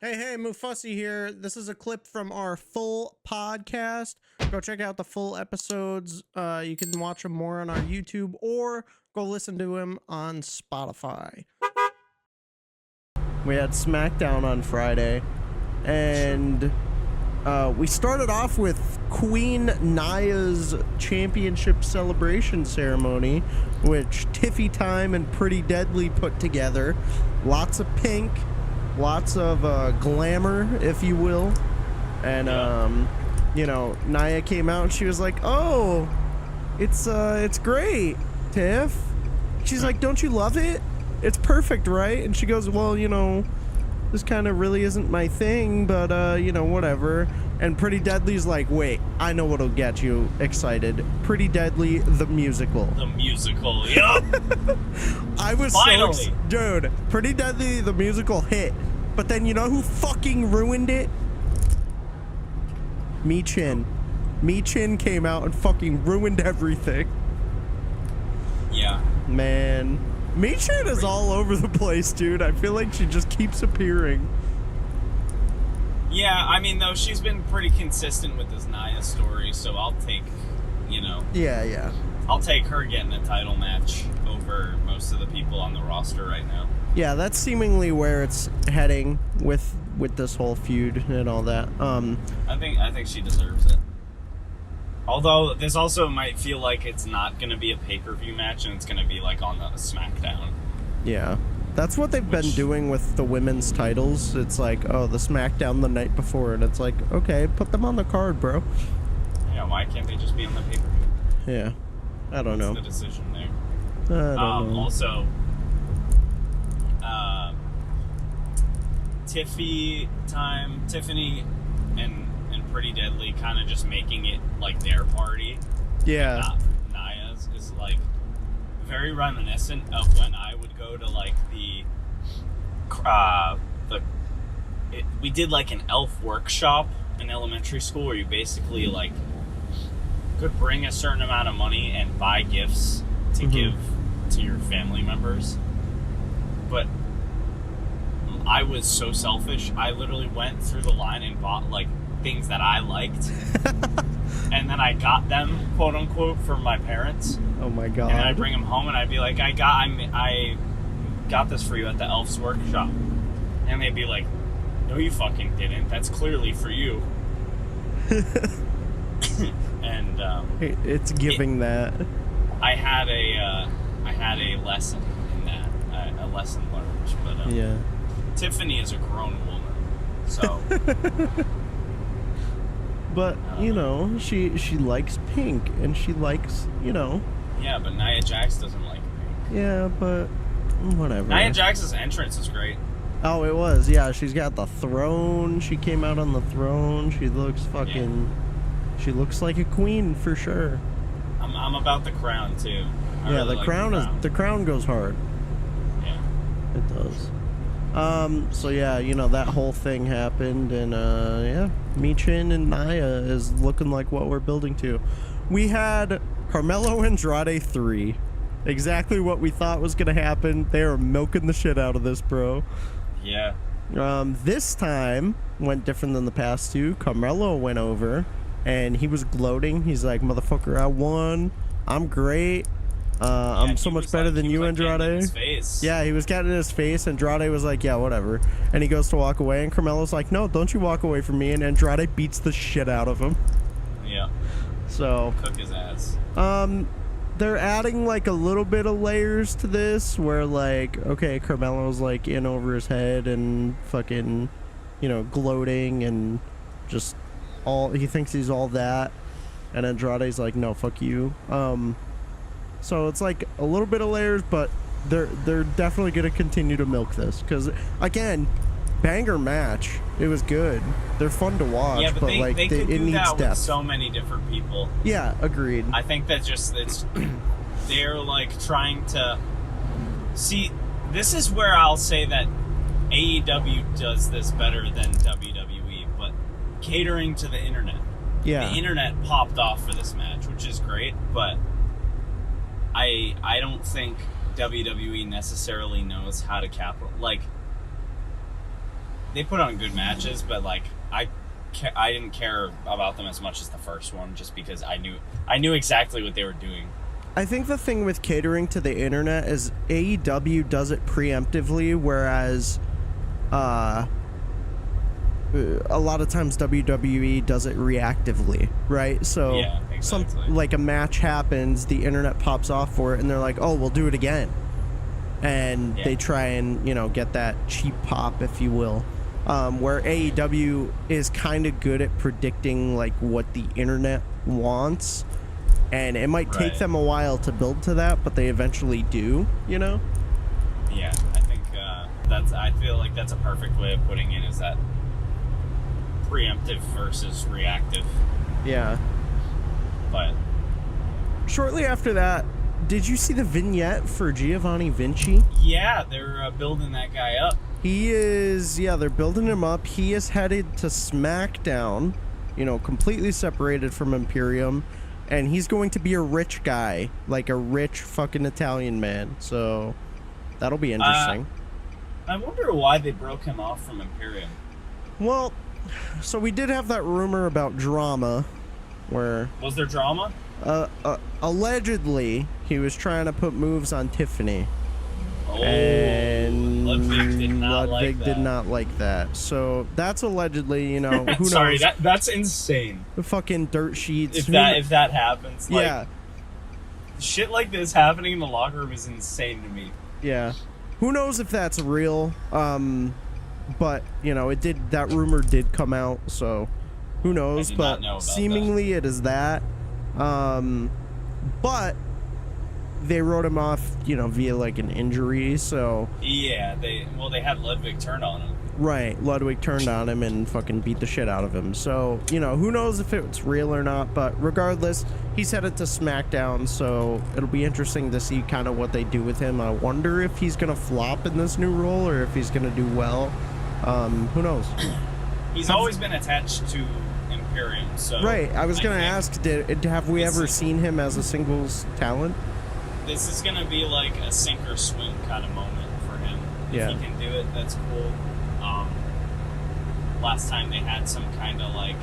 Hey, Mufasi here. This is a clip from our full podcast. Go check out the full episodes. You can watch them more on our YouTube or go listen to them on Spotify. We had Smackdown on Friday, and we started off with Queen Nia's championship celebration ceremony, which Tiffy Time and Pretty Deadly put together. Lots of pink. Lots of glamour, if you will. And Nia came out and she was like, "Oh, it's great, Tiff." She's like, "Don't you love it? It's perfect, right?" And she goes, "Well, this kind of really isn't my thing, but whatever." And Pretty Deadly's like, "Wait, I know what'll get you excited. Pretty Deadly, the musical." The musical, yup. I was finally. Dude, Pretty Deadly, the musical hit. But then you know who fucking ruined it? Michin. Michin came out and fucking ruined everything. Yeah. Man. Michin is all over the place, dude. I feel like she just keeps appearing. Yeah, I mean, though, she's been pretty consistent with this Nia story, so I'll take, Yeah. I'll take her getting a title match over most of the people on the roster right now. Yeah, that's seemingly where it's heading with this whole feud and all that. I think she deserves it. Although, this also might feel like it's not going to be a pay-per-view match, and it's going to be, like, on the Smackdown. Yeah. That's what they've been doing with the women's titles. It's like, oh, the Smackdown the night before, and it's like, okay, put them on the card, bro. Yeah, why can't they just be on the pay-per-view? Yeah. I don't know. That's the decision there. I don't know. Also, Tiffany and Pretty Deadly kind of just making it like their party. Yeah. Not Nia's is like very reminiscent of when I would go to like we did like an elf workshop in elementary school where you basically like could bring a certain amount of money and buy gifts to give to your family members. But I was so selfish. I literally went through the line and bought like things that I liked. And then I got them, quote unquote, for my parents. Oh my god. And I'd bring them home and I'd be like, I got this for you at the Elf's workshop. And they'd be like, "No, you fucking didn't. That's clearly for you." And it's giving that. I had a lesson in that, a lesson learned. But yeah. Tiffany is a grown woman, so. But she likes pink, and she likes Yeah, but Nia Jax doesn't like pink. Yeah, but whatever. Nia Jax's entrance is great. Oh, it was. Yeah, she's got the throne. She came out on the throne. She looks fucking. Yeah. She looks like a queen for sure. I'm about the crown too. The crown goes hard. Yeah, it does. So yeah, that whole thing happened, and yeah, Michin and Nia is looking like what we're building to. We had Carmelo Andrade 3. Exactly what we thought was gonna happen. They are milking the shit out of this, bro. Yeah. This time went different than the past two. Carmelo went over, and he was gloating. He's like, "Motherfucker, I won. I'm great. I'm so much better than you, Andrade." Yeah, he was getting in his face. Andrade was like, "Yeah, whatever." And he goes to walk away, and Carmelo's like, "No, don't you walk away from me." And Andrade beats the shit out of him. Yeah. So. Cook his ass. They're adding like a little bit of layers to this where like, okay, Carmelo's like in over his head and fucking, gloating and just he thinks he's all that. And Andrade's like, "No, fuck you." So it's like a little bit of layers, but they're definitely going to continue to milk this because, again, banger match. It was good. They're fun to watch, yeah, but like they could it do needs that depth. with so many different people. Yeah, agreed. I think that they're like trying to see. This is where I'll say that AEW does this better than WWE, but catering to the internet. Yeah, the internet popped off for this match, which is great, but I don't think WWE necessarily knows how to they put on good matches, but like I didn't care about them as much as the first one, just because I knew exactly what they were doing. I think the thing with catering to the internet is AEW does it preemptively, whereas a lot of times WWE does it reactively, right? So Yeah, exactly. like a match happens, the internet pops off for it, and they're like, oh, we'll do it again. And they try and, get that cheap pop, if you will. Where AEW is kind of good at predicting like what the internet wants. And it might take them a while to build to that, but they eventually do, Yeah, I think I feel like that's a perfect way of putting it, is that preemptive versus reactive. Yeah. But shortly after that, did you see the vignette for Giovanni Vinci? Yeah, they're building that guy up. He is, they're building him up. He is headed to Smackdown, completely separated from Imperium. And he's going to be a rich guy, like a rich fucking Italian man. So that'll be interesting. I wonder why they broke him off from Imperium. Well, so we did have that rumor about drama, where... Was there drama? Allegedly, he was trying to put moves on Tiffany. Oh, and Ludwig did not like that. So that's allegedly, who knows? Sorry, that's insane. The fucking dirt sheets. If that happens, like, shit like this happening in the locker room is insane to me. Yeah, who knows if that's real? But that rumor did come out, so who knows? But seemingly it is that. But they wrote him off, via like an injury, so... Yeah, they had Ludwig turn on him. Right, Ludwig turned on him and fucking beat the shit out of him. So, who knows if it's real or not, but regardless, he's headed to SmackDown, so it'll be interesting to see kind of what they do with him. I wonder if he's gonna flop in this new role or if he's gonna do well. Who knows? He's always been attached to Imperium, so... Right, I was gonna ask, have we ever seen him as a singles talent? This is going to be like a sink or swim kind of moment for him. If he can do it, that's cool. Last time they had some kind of like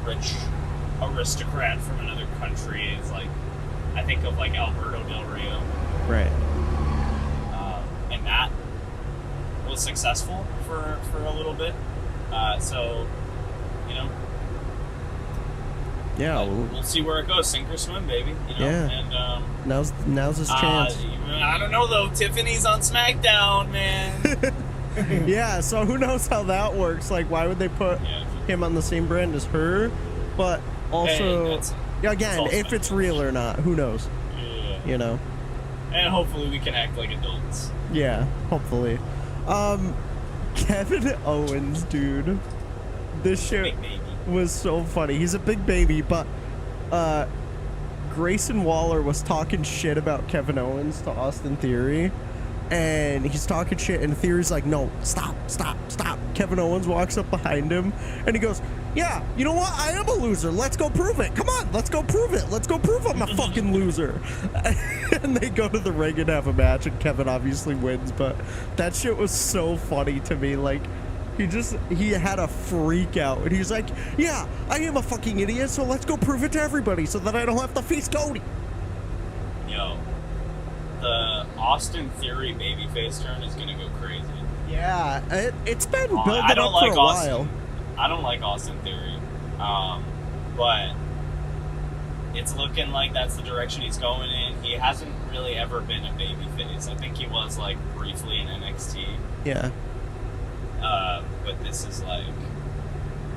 rich aristocrat from another country. It's like, I think of like Alberto Del Rio. Right. And that was successful for a little bit. So, yeah, we'll see where it goes. Sink or swim, baby. Yeah. And now's his chance. I don't know though. Tiffany's on SmackDown, man. Yeah. So who knows how that works? Like, why would they put him on the same brand as her? But also, again, if it's real or not, who knows? Yeah. And hopefully we can act like adults. Yeah. Hopefully. Kevin Owens, dude. This shit was so funny. He's a big baby, but Grayson Waller was talking shit about Kevin Owens to Austin Theory, and he's talking shit, and Theory's like, no, stop. Kevin Owens walks up behind him, and he goes, yeah, you know what? I am a loser. Let's go prove it. Come on, let's go prove it. Let's go prove I'm a fucking loser. And they go to the ring and have a match, and Kevin obviously wins, but that shit was so funny to me. Like, he had a freak out, and he's like, yeah, I am a fucking idiot, so let's go prove it to everybody so that I don't have to face Cody. Yo, the Austin Theory babyface turn is gonna go crazy. Yeah, it's been building up for a while. I don't like Austin Theory, but it's looking like that's the direction he's going in. He hasn't really ever been a babyface. I think he was like briefly in NXT. Yeah. But this is like...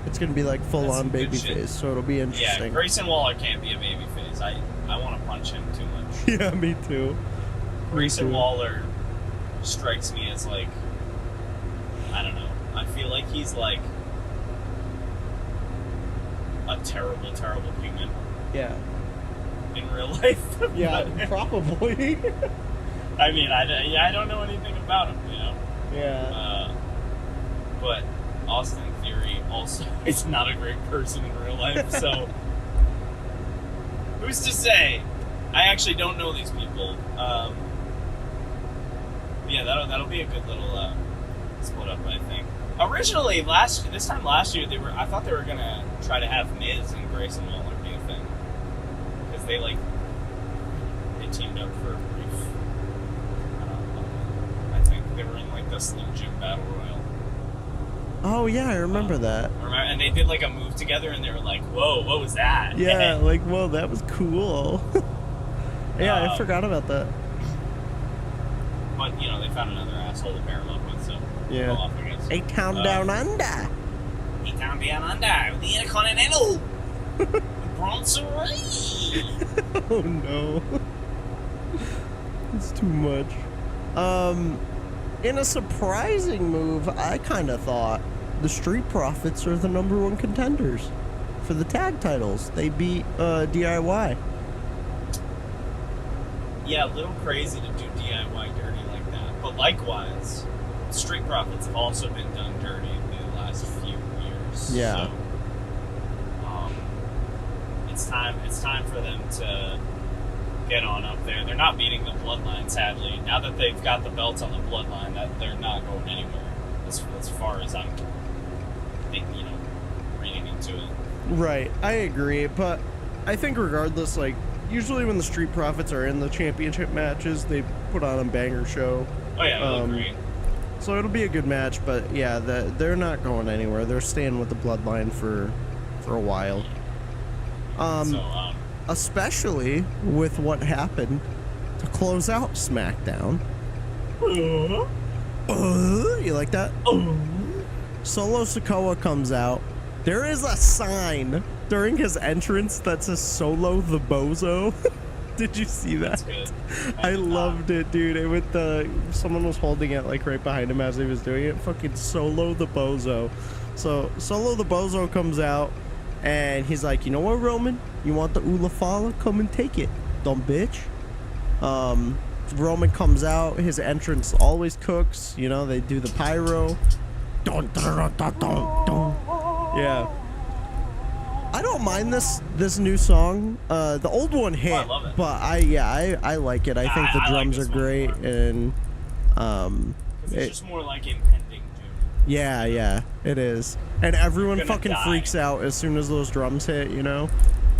It's going to be like full-on babyface, so it'll be interesting. Yeah, Grayson Waller can't be a babyface. I want to punch him too much. Yeah, me too. Grayson Waller strikes me as like... I don't know. I feel like he's like a terrible, terrible human. Yeah. In real life. Yeah, probably. I mean, I don't know anything about him, Yeah. But Austin Theory also is not a great person in real life, so who's to say? I actually don't know these people. Yeah, that'll be a good little split up, I think. Originally, this time last year, I thought they were gonna try to have Miz and Grayson Waller be a thing, because they teamed up for a brief. I think they were in like the Slim Jim Battle Royal. Oh yeah, I remember that. And they did like a move together, and they were like, "Whoa, what was that?" Yeah, like, whoa, that was cool. Yeah, I forgot about that. But they found another asshole to pair him up with, so yeah. off, I guess. A-Town Down Under. A-Town Down Under, the Intercontinental, Bronson Reed. Oh no, it's too much. In a surprising move, I kind of thought the Street Profits are the #1 contenders for the tag titles. They beat DIY. Yeah, a little crazy to do DIY dirty like that. But likewise, Street Profits have also been done dirty in the last few years. Yeah. So, it's time for them to get on up there. They're not beating the Bloodline, sadly. Now that they've got the belts on the Bloodline, that they're not going anywhere. As far as I'm reading into it. Right, I agree, but I think regardless, like, usually when the Street Profits are in the championship matches, they put on a banger show. Oh yeah, I agree. So it'll be a good match, but yeah, they're not going anywhere. They're staying with the Bloodline for a while. Especially with what happened to close out SmackDown. You like that? Solo Sikoa comes out. There is a sign during his entrance that says Solo the Bozo. Did you see that? That's good. I loved it, dude. It with someone was holding it like right behind him as he was doing it. Fucking Solo the Bozo. So Solo the Bozo comes out and he's like, you know what, Roman? You want the Ula Fala? Come and take it, dumb bitch. Roman comes out. His entrance always cooks. They do the pyro. Dun, dun, dun, dun, dun, dun. Yeah. I don't mind this new song. The old one hit, I love it. but I like it. I think the drums are great, and it's just more like impending doom. Yeah, it is. And everyone fucking die. freaks out as soon as those drums hit.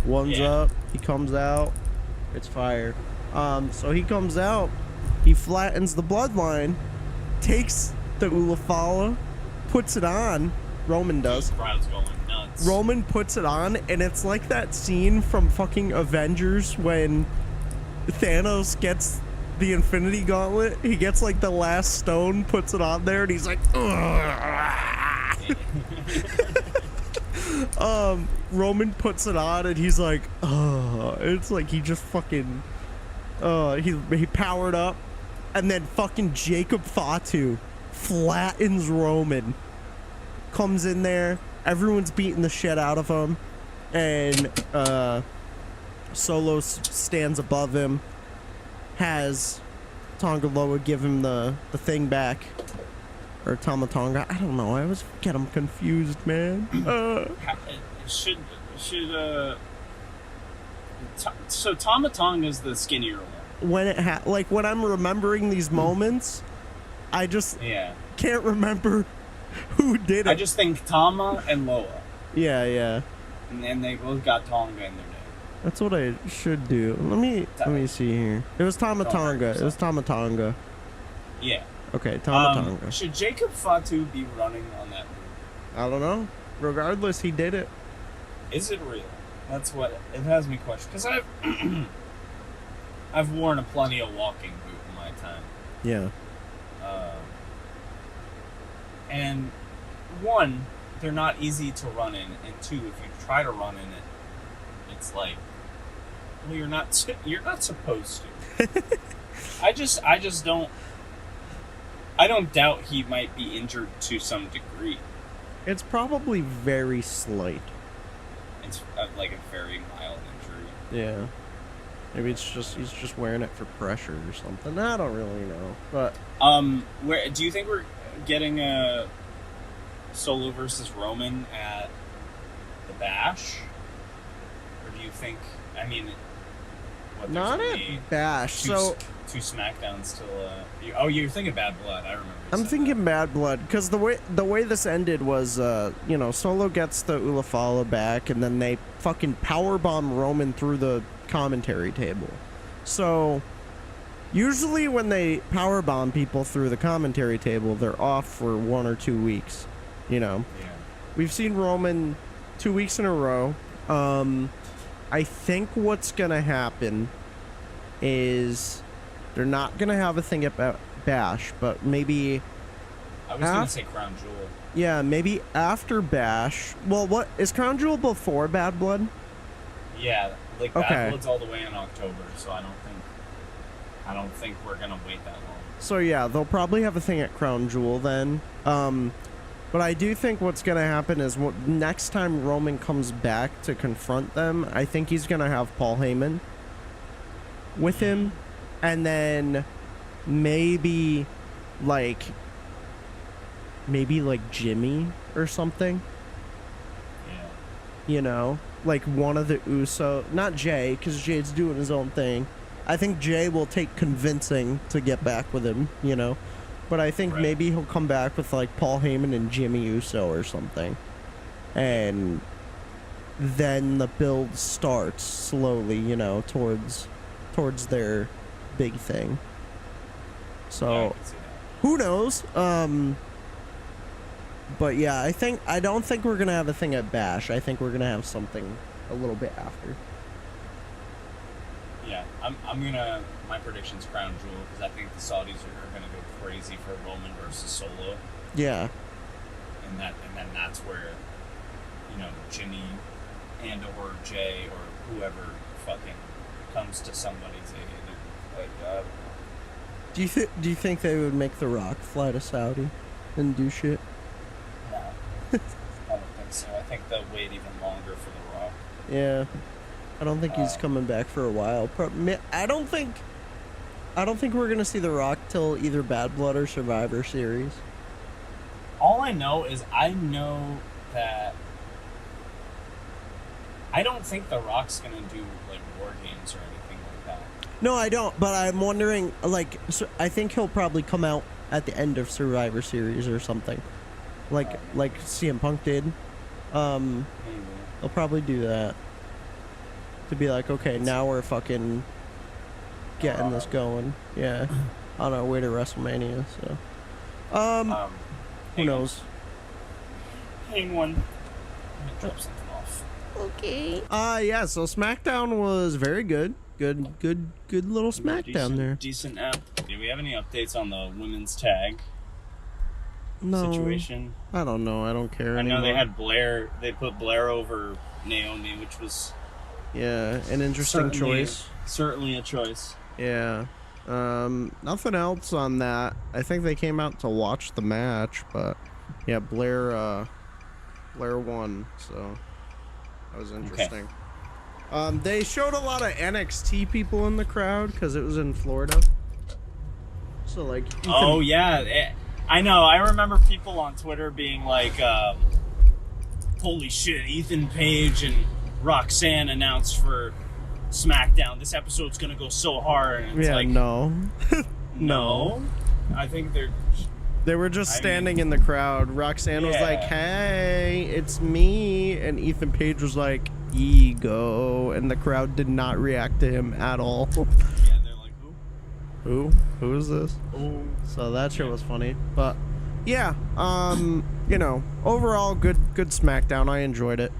One's up, he comes out, it's fire. So he comes out, he flattens the Bloodline, takes the Ula Fala, puts it on. Roman does. The crowd's going nuts. Roman puts it on, and it's like that scene from fucking Avengers when Thanos gets the Infinity Gauntlet. He gets like the last stone, puts it on there, and he's like, Roman puts it on, and he's like, it's like he just fucking, he powered up, and then fucking Jacob Fatu flattens Roman. Comes in there, everyone's beating the shit out of him, and Solo stands above him, has Tonga Loa give him the thing back, or Tama Tonga. I don't know. I always get them confused, man. So Tama Tonga is the skinnier one. When I'm remembering these moments, I just can't remember who did it. I just think Tama and Loa. Yeah. And they both got Tonga in their name. That's what I should do. Let me see here. It was Tama Tonga. Yeah. Okay, Tama Tonga. Should Jacob Fatu be running on that move? I don't know. Regardless, he did it. Is it real? That's what it has me question. Because I've worn a plenty of walking boot in my time. Yeah. And one, they're not easy to run in, and two, if you try to run in it, it's like, well, you're not supposed to. I just don't. I don't doubt he might be injured to some degree. It's probably very slight. It's like a very mild injury. Yeah. Maybe he's just wearing it for pressure or something. I don't really know. But where do you think we're getting a Solo versus Roman at the Bash? Or do you think, I mean, what, Not there's at only Bash. So two Smackdowns till. You're thinking Bad Blood. I remember. I'm thinking Bad Blood because the way this ended was, Solo gets the Ulafala back, and then they fucking powerbomb Roman through the commentary table. So usually when they powerbomb people through the commentary table, they're off for 1 or 2 weeks. Yeah. We've seen Roman 2 weeks in a row. I think what's gonna happen is they're not gonna have a thing at Bash, but maybe I was gonna say Crown Jewel. Yeah, maybe after Bash. Well, what is Crown Jewel before Bad Blood? Yeah, like Bad Blood's all the way in October, so I don't think we're gonna wait that long. So yeah, they'll probably have a thing at Crown Jewel then. But I do think what's gonna happen is next time Roman comes back to confront them, I think he's gonna have Paul Heyman with him, and then maybe like Jimmy or something. Yeah. Like one of the Uso, not Jay, because Jay's doing his own thing. I think Jay will take convincing to get back with him, But I think maybe he'll come back with like Paul Heyman and Jimmy Uso or something. And then the build starts slowly, towards their big thing. So Yeah, I can see that. who knows? But yeah, I don't think we're gonna have a thing at Bash. I think we're gonna have something a little bit after. Yeah, my prediction's Crown Jewel, because I think the Saudis are gonna go crazy for Roman versus Solo. Yeah. And then that's where, Jimmy and or Jay or whoever fucking comes to somebody's aid. Like, Do you think they would make The Rock fly to Saudi and do shit? no, I don't think so. I think they'll wait even longer for The Rock. Yeah. I don't think he's coming back for a while. I don't think we're gonna see The Rock till either Bad Blood or Survivor Series. All I know is that I don't think The Rock's gonna do like War Games or anything like that. No, I don't. But I'm wondering, I think he'll probably come out at the end of Survivor Series or something, like CM Punk did. Maybe. They'll probably do that to be like, okay, now we're fucking getting this going. Yeah, on our way to WrestleMania. So, who knows? Hang one. I'm gonna drop something off. Okay. Yeah. So SmackDown was very good. Good little SmackDown there. Decent app. Do we have any updates on the women's tag situation? I don't know. I don't care anymore. I know they had Blair. They put Blair over Naomi, which was an interesting choice. Certainly a choice. Yeah. Nothing else on that. I think they came out to watch the match, but yeah, Blair won, so that was interesting. Okay. They showed a lot of NXT people in the crowd because it was in Florida. So like. Oh yeah, I know. I remember people on Twitter being like, "Holy shit, Ethan Page and Roxanne announced for SmackDown. This episode's gonna go so hard." And it's like, no. No. I think they were just standing in the crowd. Roxanne was like, "Hey, it's me," and Ethan Page was like, "Ego," and the crowd did not react to him at all. Yeah, they're like, "Who? Who is this?" Oh. So that shit was funny, but yeah, overall good SmackDown. I enjoyed it.